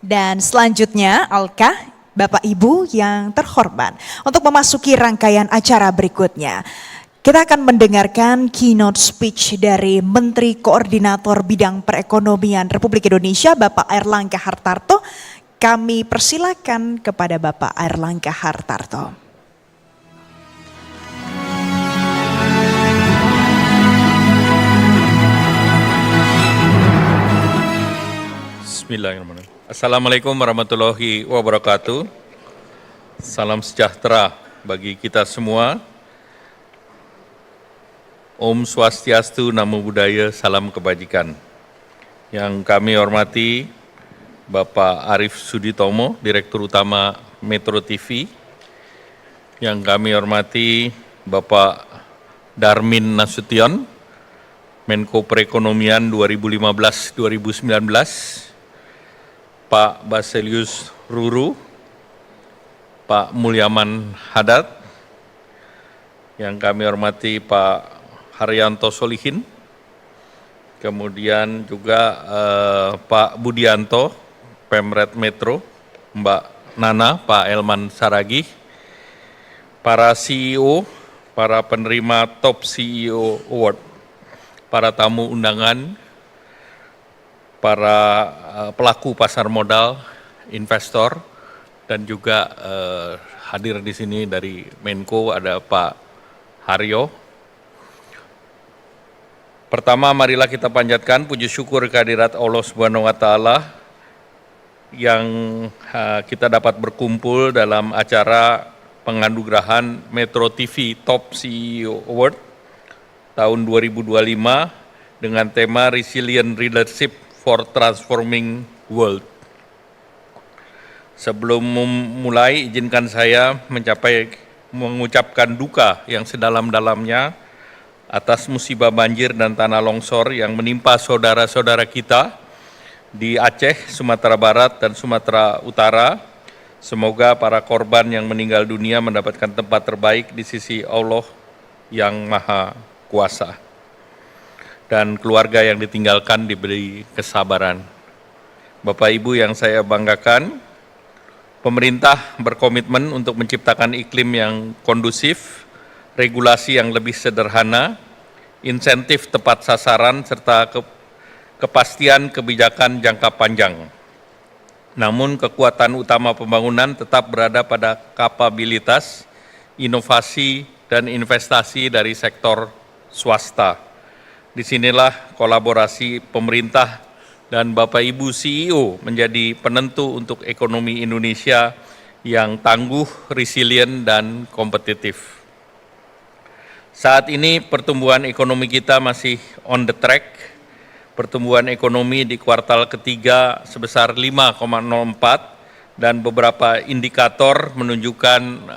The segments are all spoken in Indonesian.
Dan selanjutnya, Alka, Bapak Ibu yang terhormat, untuk memasuki rangkaian acara berikutnya, kita akan mendengarkan keynote speech dari Menteri Koordinator Bidang Perekonomian Republik Indonesia, Bapak Airlangga Hartarto. Kami persilakan kepada Bapak Airlangga Hartarto. Bismillahirrahmanirrahim. Assalamualaikum warahmatullahi wabarakatuh. Salam sejahtera bagi kita semua. Om Swastiastu, Namo Buddhaya, salam kebajikan. Yang kami hormati Bapak Arief Suditomo, Direktur Utama Metro TV. Yang kami hormati Bapak Darmin Nasution, Menko Perekonomian 2015-2019. Pak Baselius Ruru, Pak Mulyaman Hadad, yang kami hormati Pak Haryanto Solihin, kemudian juga Pak Budianto, Pemret Metro, Mbak Nana, Pak Elman Saragih, para CEO, para penerima Top CEO Award, para tamu undangan, para pelaku pasar modal, investor, dan juga hadir di sini dari Menko ada Pak Haryo. Pertama, marilah kita panjatkan puji syukur kehadirat Allah Subhanahu wa Ta'ala yang kita dapat berkumpul dalam acara penganugerahan Metro TV Top CEO Award tahun 2025 dengan tema Resilient Leadership for Transforming World. Sebelum memulai, izinkan saya mengucapkan duka yang sedalam-dalamnya atas musibah banjir dan tanah longsor yang menimpa saudara-saudara kita di Aceh, Sumatera Barat, dan Sumatera Utara. Semoga para korban yang meninggal dunia mendapatkan tempat terbaik di sisi Allah yang Maha Kuasa, dan keluarga yang ditinggalkan diberi kesabaran. Bapak Ibu yang saya banggakan, pemerintah berkomitmen untuk menciptakan iklim yang kondusif, regulasi yang lebih sederhana, insentif tepat sasaran, serta kepastian kebijakan jangka panjang. Namun kekuatan utama pembangunan tetap berada pada kapabilitas, inovasi, dan investasi dari sektor swasta. Disinilah kolaborasi pemerintah dan Bapak Ibu CEO menjadi penentu untuk ekonomi Indonesia yang tangguh, resilient, dan kompetitif. Saat ini pertumbuhan ekonomi kita masih on the track. Pertumbuhan ekonomi di kuartal ketiga sebesar 5,04 dan beberapa indikator menunjukkan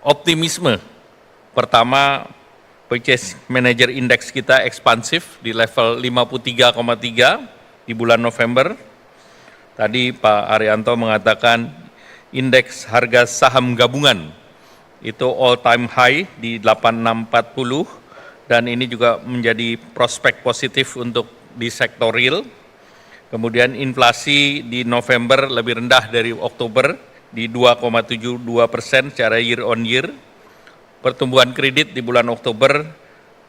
optimisme. Pertama, Purchase Manager Index kita ekspansif di level 53,3 di bulan November. Tadi Pak Arianto mengatakan indeks harga saham gabungan itu all time high di 8640, dan ini juga menjadi prospek positif untuk di sektor real. Kemudian inflasi di November lebih rendah dari Oktober di 2,72% secara year on year. Pertumbuhan kredit di bulan Oktober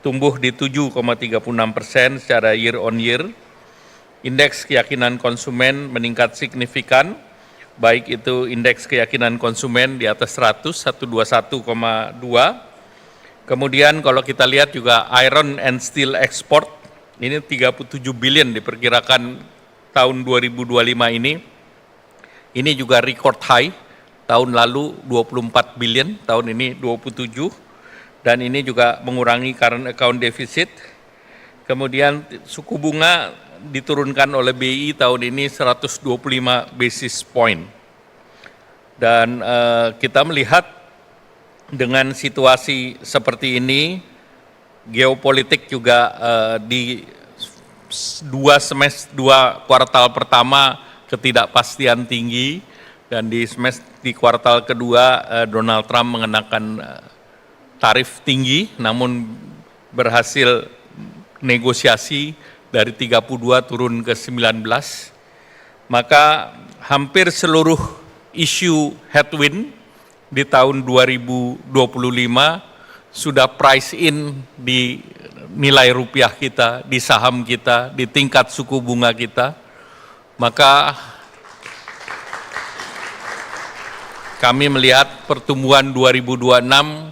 tumbuh di 7,36% secara year on year. Indeks keyakinan konsumen meningkat signifikan, baik itu indeks keyakinan konsumen di atas 100, 121,2. Kemudian kalau kita lihat juga iron and steel export, ini 37 billion diperkirakan tahun 2025 ini juga record high. Tahun lalu 24 billion, tahun ini 27, dan ini juga mengurangi current account deficit. Kemudian suku bunga diturunkan oleh BI tahun ini 125 basis point. Dan kita melihat dengan situasi seperti ini, geopolitik juga di dua kuartal pertama ketidakpastian tinggi, dan di kuartal kedua Donald Trump mengenakan tarif tinggi, namun berhasil negosiasi dari 32 turun ke 19. Maka hampir seluruh isu headwind di tahun 2025 sudah price in di nilai rupiah kita, di saham kita, di tingkat suku bunga kita. Maka kami melihat pertumbuhan 2026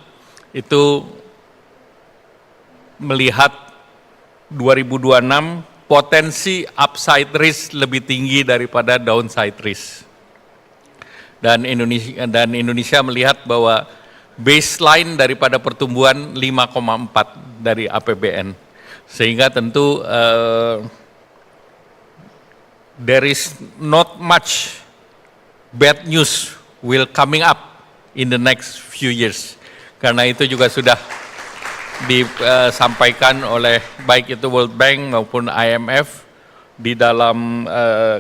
itu melihat 2026 potensi upside risk lebih tinggi daripada downside risk. Dan Indonesia melihat bahwa baseline daripada pertumbuhan 5,4 dari APBN. Sehingga tentu there is not much bad news will coming up in the next few years. Karena itu juga sudah disampaikan oleh baik itu World Bank maupun IMF di dalam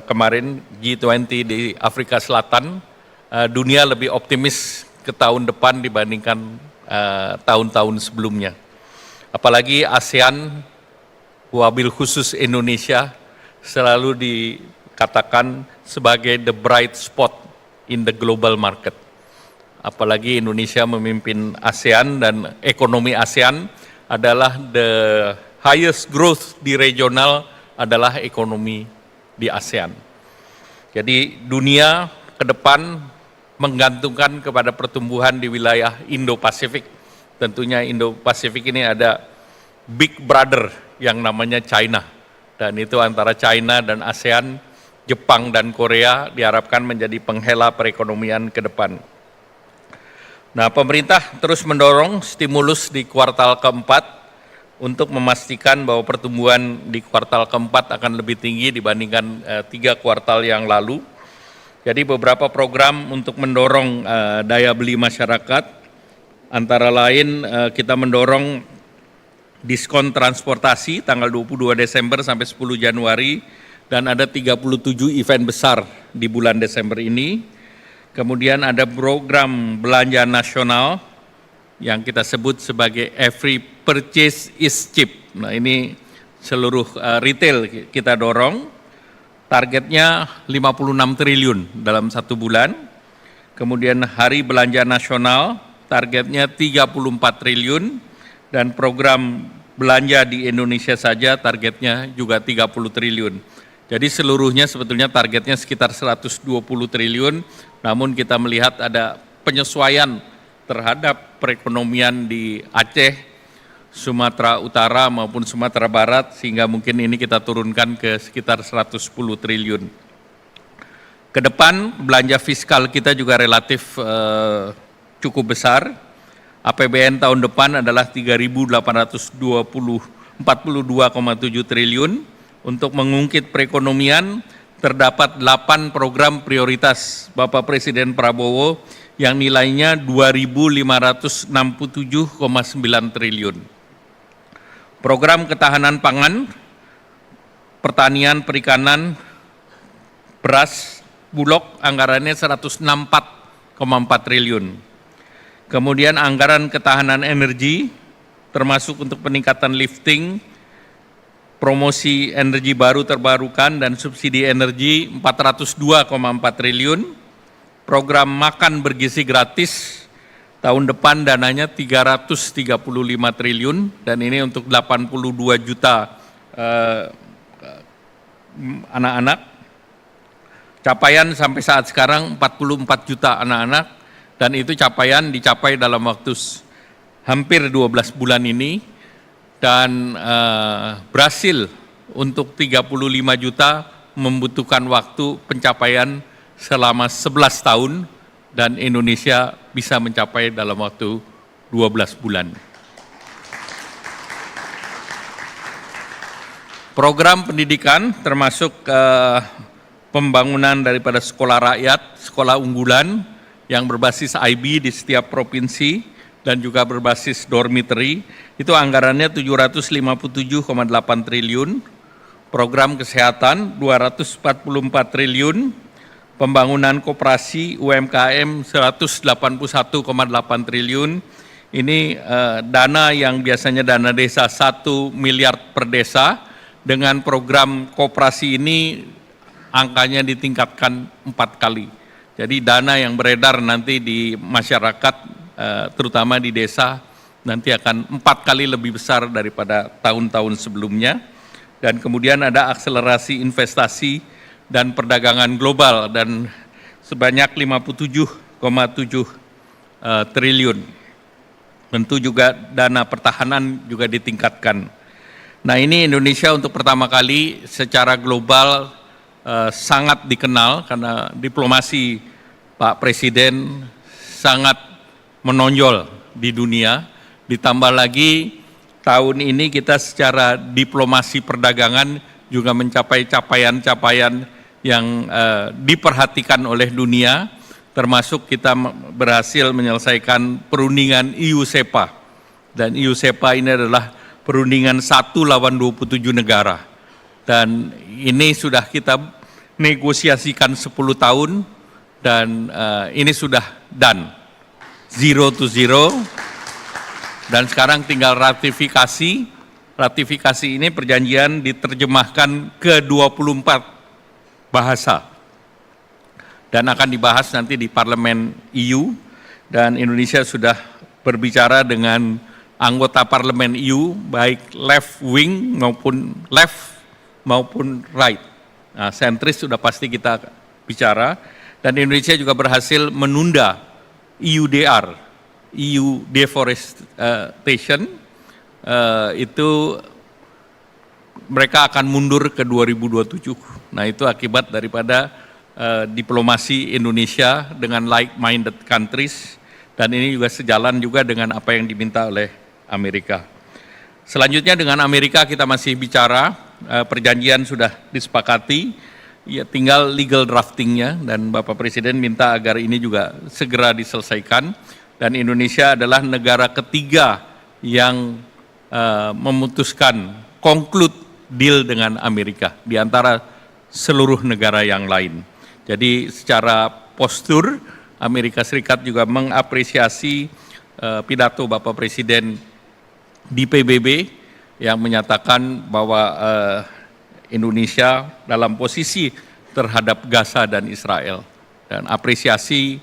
kemarin G20 di Afrika Selatan. Dunia lebih optimis ke tahun depan dibandingkan tahun-tahun sebelumnya. Apalagi ASEAN, wabil khusus Indonesia, selalu dikatakan sebagai the bright spot in the global market. Apalagi Indonesia memimpin ASEAN dan ekonomi ASEAN adalah the highest growth di regional adalah ekonomi di ASEAN. Jadi dunia ke depan menggantungkan kepada pertumbuhan di wilayah Indo-Pasifik. Tentunya Indo-Pasifik ini ada big brother yang namanya China. Dan itu antara China dan ASEAN, Jepang dan Korea diharapkan menjadi penghela perekonomian ke depan. Nah, pemerintah terus mendorong stimulus di kuartal keempat untuk memastikan bahwa pertumbuhan di kuartal keempat akan lebih tinggi dibandingkan 3 kuartal yang lalu. Jadi beberapa program untuk mendorong daya beli masyarakat, antara lain kita mendorong diskon transportasi tanggal 22 Desember sampai 10 Januari, dan ada 37 event besar di bulan Desember ini. Kemudian ada program belanja nasional yang kita sebut sebagai Every Purchase is Cheap. Nah, ini seluruh retail kita dorong. Targetnya 56 triliun dalam 1 bulan. Kemudian Hari Belanja Nasional targetnya 34 triliun dan program belanja di Indonesia saja targetnya juga 30 triliun. Jadi seluruhnya sebetulnya targetnya sekitar 120 triliun, namun kita melihat ada penyesuaian terhadap perekonomian di Aceh, Sumatera Utara maupun Sumatera Barat, sehingga mungkin ini kita turunkan ke sekitar 110 triliun. Ke depan belanja fiskal kita juga relatif cukup besar. APBN tahun depan adalah 3.842,7 triliun. Untuk mengungkit perekonomian, terdapat 8 program prioritas Bapak Presiden Prabowo yang nilainya 2.567,9 triliun. Program ketahanan pangan, pertanian, perikanan, beras, bulog, anggarannya 164,4 triliun. Kemudian anggaran ketahanan energi, termasuk untuk peningkatan lifting, promosi energi baru terbarukan dan subsidi energi 402,4 triliun, program makan bergizi gratis tahun depan dananya 335 triliun dan ini untuk 82 juta anak-anak. Capaian sampai saat sekarang 44 juta anak-anak dan itu capaian dicapai dalam waktu hampir 12 bulan ini. Dan berhasil untuk 35 juta membutuhkan waktu pencapaian selama 11 tahun dan Indonesia bisa mencapai dalam waktu 12 bulan. Program pendidikan termasuk pembangunan daripada sekolah rakyat, sekolah unggulan yang berbasis IB di setiap provinsi dan juga berbasis dormitory, itu anggarannya 757,8 triliun, program kesehatan 244 triliun, pembangunan koperasi UMKM 181,8 triliun, ini dana yang biasanya dana desa 1 miliar per desa, dengan program koperasi ini angkanya ditingkatkan 4 kali. Jadi dana yang beredar nanti di masyarakat, terutama di desa, nanti akan 4 kali lebih besar daripada tahun-tahun sebelumnya. Dan kemudian ada akselerasi investasi dan perdagangan global dan sebanyak 57,7 triliun. Tentu juga dana pertahanan juga ditingkatkan. Nah, ini Indonesia untuk pertama kali secara global sangat dikenal karena diplomasi Pak Presiden sangat menonjol di dunia. Ditambah lagi tahun ini kita secara diplomasi perdagangan juga mencapai capaian-capaian yang diperhatikan oleh dunia, termasuk kita berhasil menyelesaikan perundingan EU-SEPA. Dan EU-SEPA ini adalah perundingan 1 lawan 27 negara. Dan ini sudah kita negosiasikan 10 tahun dan ini sudah done. 0 to 0. Dan sekarang tinggal ratifikasi. Ratifikasi ini perjanjian diterjemahkan ke 24 bahasa. Dan akan dibahas nanti di Parlemen EU, dan Indonesia sudah berbicara dengan anggota Parlemen EU, baik left wing maupun right. Nah, sentris sudah pasti kita bicara, dan Indonesia juga berhasil menunda EUDR, EU Deforestation, itu mereka akan mundur ke 2027. Nah, itu akibat daripada diplomasi Indonesia dengan like-minded countries, dan ini juga sejalan juga dengan apa yang diminta oleh Amerika. Selanjutnya dengan Amerika kita masih bicara, perjanjian sudah disepakati, ya tinggal legal draftingnya, dan Bapak Presiden minta agar ini juga segera diselesaikan, dan Indonesia adalah negara ketiga yang memutuskan conclude deal dengan Amerika di antara seluruh negara yang lain. Jadi secara postur Amerika Serikat juga mengapresiasi pidato Bapak Presiden di PBB yang menyatakan bahwa Indonesia dalam posisi terhadap Gaza dan Israel, dan apresiasi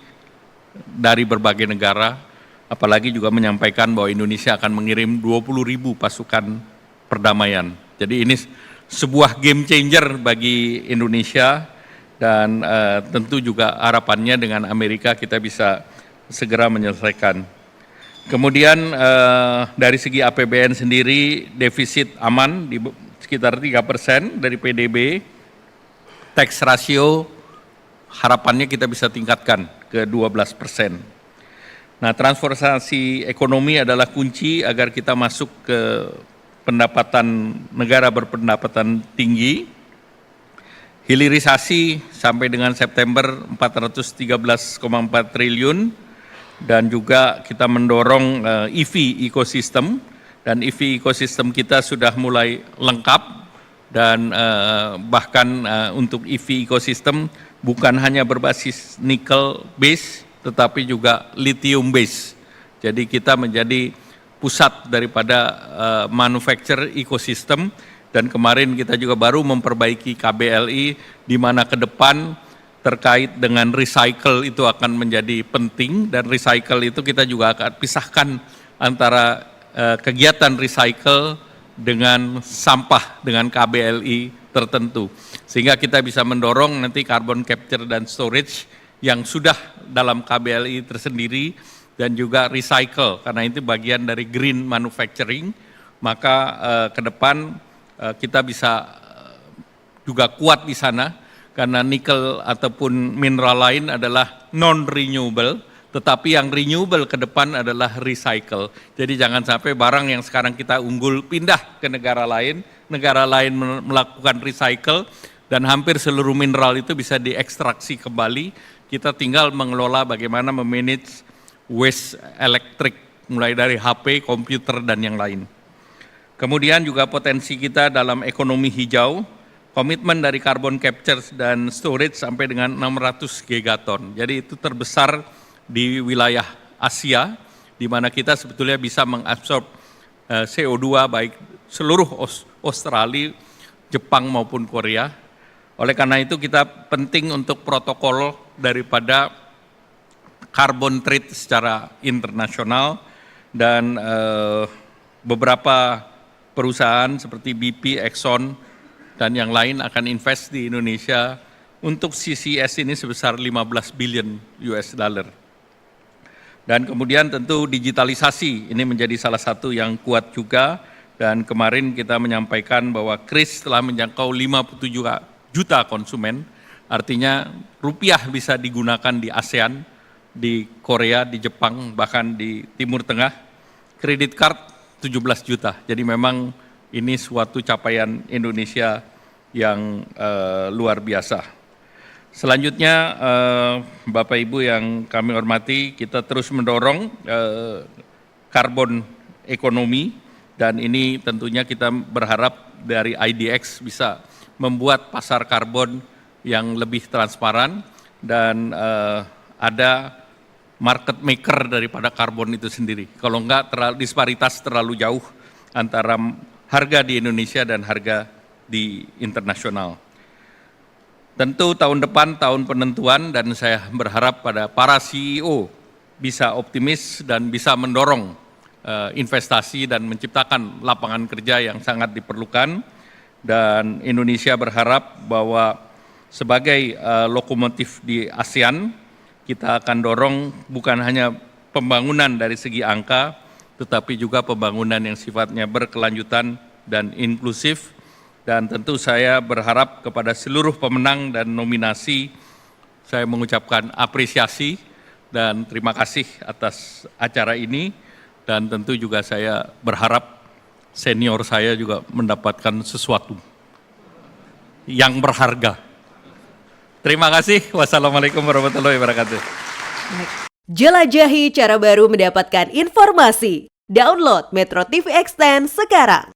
dari berbagai negara, apalagi juga menyampaikan bahwa Indonesia akan mengirim 20.000 pasukan perdamaian. Jadi ini sebuah game changer bagi Indonesia, dan tentu juga harapannya dengan Amerika kita bisa segera menyelesaikan. Kemudian dari segi APBN sendiri defisit aman di sekitar 3% dari PDB, tax ratio harapannya kita bisa tingkatkan ke 12%. Nah, transformasi ekonomi adalah kunci agar kita masuk ke pendapatan negara berpendapatan tinggi. Hilirisasi sampai dengan September 413,4 triliun, dan juga kita mendorong EV ecosystem, dan EV ecosystem kita sudah mulai lengkap, dan bahkan untuk EV ecosystem bukan hanya berbasis nickel base tetapi juga lithium base. Jadi kita menjadi pusat daripada manufacture ecosystem. Dan kemarin kita juga baru memperbaiki KBLI, di mana ke depan terkait dengan recycle itu akan menjadi penting, dan recycle itu kita juga akan pisahkan antara kegiatan recycle dengan sampah dengan KBLI tertentu. Sehingga kita bisa mendorong nanti carbon capture dan storage yang sudah dalam KBLI tersendiri, dan juga recycle, karena itu bagian dari green manufacturing, maka ke depan kita bisa juga kuat di sana, karena nikel ataupun mineral lain adalah non-renewable, tetapi yang renewable ke depan adalah recycle. Jadi jangan sampai barang yang sekarang kita unggul pindah ke negara lain melakukan recycle, dan hampir seluruh mineral itu bisa diekstraksi kembali. Kita tinggal mengelola bagaimana memanage waste elektrik, mulai dari HP, komputer, dan yang lain. Kemudian juga potensi kita dalam ekonomi hijau, komitmen dari carbon capture dan storage sampai dengan 600 gigaton. Jadi itu terbesar di wilayah Asia, di mana kita sebetulnya bisa mengabsorb CO2 baik seluruh Australia, Jepang maupun Korea. Oleh karena itu kita penting untuk protokol daripada carbon trade secara internasional dan beberapa perusahaan seperti BP, Exxon, dan yang lain akan invest di Indonesia untuk CCS ini sebesar 15 billion US dollar. Dan kemudian tentu digitalisasi ini menjadi salah satu yang kuat juga, dan kemarin kita menyampaikan bahwa KRIS telah menjangkau 57 juta konsumen, artinya rupiah bisa digunakan di ASEAN, di Korea, di Jepang, bahkan di Timur Tengah. Kredit card 17 juta, jadi memang ini suatu capaian Indonesia yang luar biasa. Selanjutnya, Bapak Ibu yang kami hormati, kita terus mendorong karbon ekonomi, dan ini tentunya kita berharap dari IDX bisa membuat pasar karbon yang lebih transparan dan ada market maker daripada karbon itu sendiri. Kalau enggak, disparitas terlalu jauh antara harga di Indonesia dan harga di internasional. Tentu tahun depan tahun penentuan, dan saya berharap pada para CEO bisa optimis dan bisa mendorong investasi dan menciptakan lapangan kerja yang sangat diperlukan. Dan Indonesia berharap bahwa sebagai lokomotif di ASEAN, kita akan dorong bukan hanya pembangunan dari segi angka, tetapi juga pembangunan yang sifatnya berkelanjutan dan inklusif. Dan tentu saya berharap kepada seluruh pemenang dan nominasi, saya mengucapkan apresiasi dan terima kasih atas acara ini, dan tentu juga saya berharap senior saya juga mendapatkan sesuatu yang berharga. Terima kasih. Wassalamualaikum warahmatullahi wabarakatuh. Jelajahi cara baru mendapatkan informasi. Download Metro TV Extend sekarang.